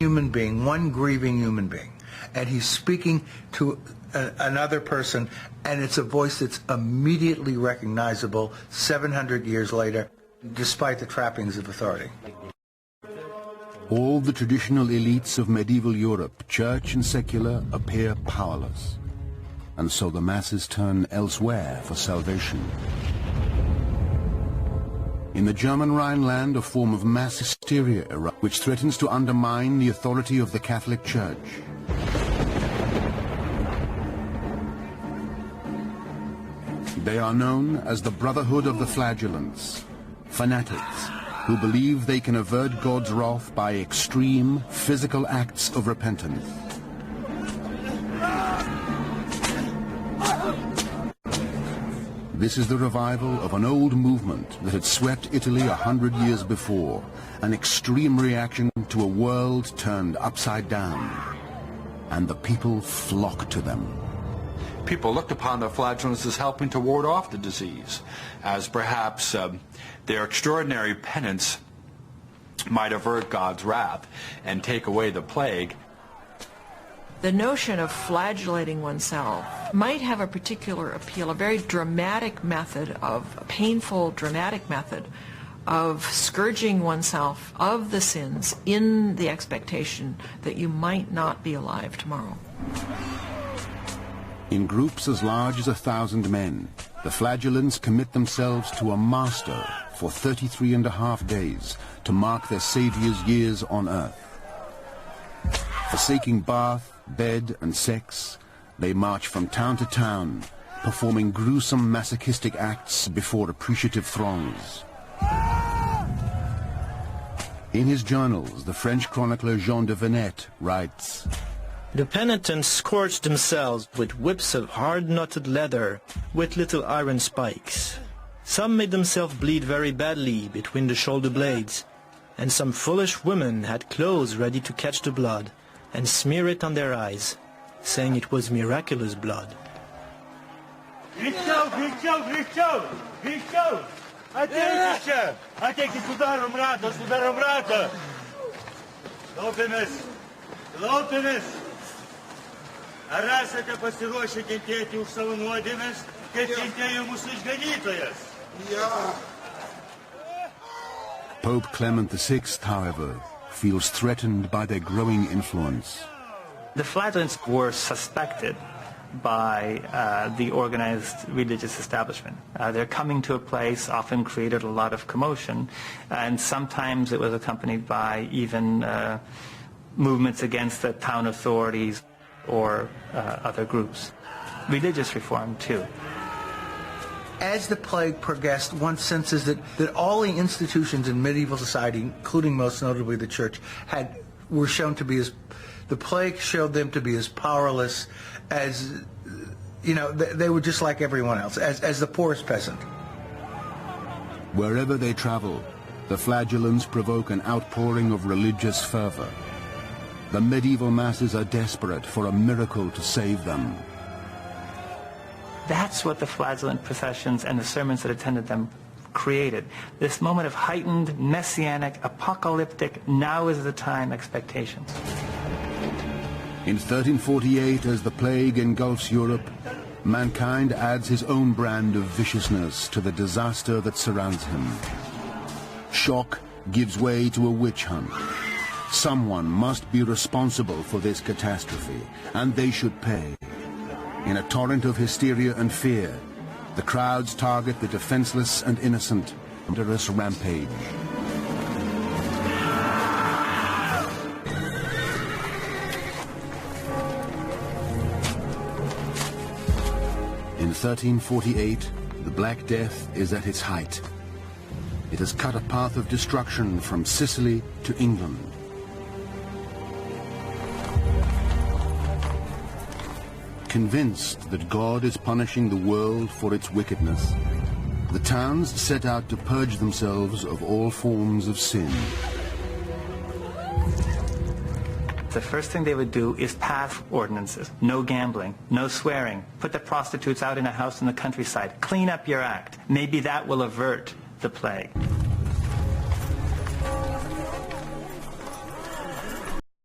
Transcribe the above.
human being, one grieving human being, and he's speaking to another person, and it's a voice that's immediately recognizable 700 years later, despite the trappings of authority. All the traditional elites of medieval Europe, church and secular, appear powerless, and so the masses turn elsewhere for salvation. In the German Rhineland, a form of mass hysteria erupts, which threatens to undermine the authority of the Catholic Church. They are known as the Brotherhood of the Flagellants, fanatics who believe they can avert God's wrath by extreme physical acts of repentance. This is the revival of an old movement that had swept Italy 100 years before, an extreme reaction to a world turned upside down, and the people flocked to them. People looked upon the flagellants as helping to ward off the disease, as perhaps their extraordinary penance might avert God's wrath and take away the plague. The notion of flagellating oneself might have a particular appeal, a very dramatic method a painful, dramatic method of scourging oneself of the sins in the expectation that you might not be alive tomorrow. In groups as large as 1,000 men, the flagellants commit themselves to a master for 33.5 days to mark their Saviour's years on earth. Forsaking bath, bed, and sex, they march from town to town, performing gruesome masochistic acts before appreciative throngs. In his journals, the French chronicler Jean de Venette writes, "The penitents scourged themselves with whips of hard-knotted leather with little iron spikes. Some made themselves bleed very badly between the shoulder blades, and some foolish women had clothes ready to catch the blood and smear it on their eyes, saying it was miraculous blood." Pope Clement VI, however, feels threatened by their growing influence. The flagellants were suspected by the organized religious establishment. Their coming to a place often created a lot of commotion, and sometimes it was accompanied by even movements against the town authorities or other groups. Religious reform, too. As the plague progressed, one senses that all the institutions in medieval society, including most notably the church, were shown to be the plague showed them to be as powerless as, they were just like everyone else, as the poorest peasant. Wherever they travel, the flagellants provoke an outpouring of religious fervor. The medieval masses are desperate for a miracle to save them. That's what the flagellant processions and the sermons that attended them created. This moment of heightened, messianic, apocalyptic, now is the time expectations. In 1348, as the plague engulfs Europe, mankind adds his own brand of viciousness to the disaster that surrounds him. Shock gives way to a witch hunt. Someone must be responsible for this catastrophe, and they should pay. In a torrent of hysteria and fear, the crowds target the defenseless and innocent, murderous rampage. In 1348, the Black Death is at its height. It has cut a path of destruction from Sicily to England. Convinced that God is punishing the world for its wickedness, the towns set out to purge themselves of all forms of sin. The first thing they would do is pass ordinances. No gambling, no swearing, put the prostitutes out in a house in the countryside, clean up your act. Maybe that will avert the plague.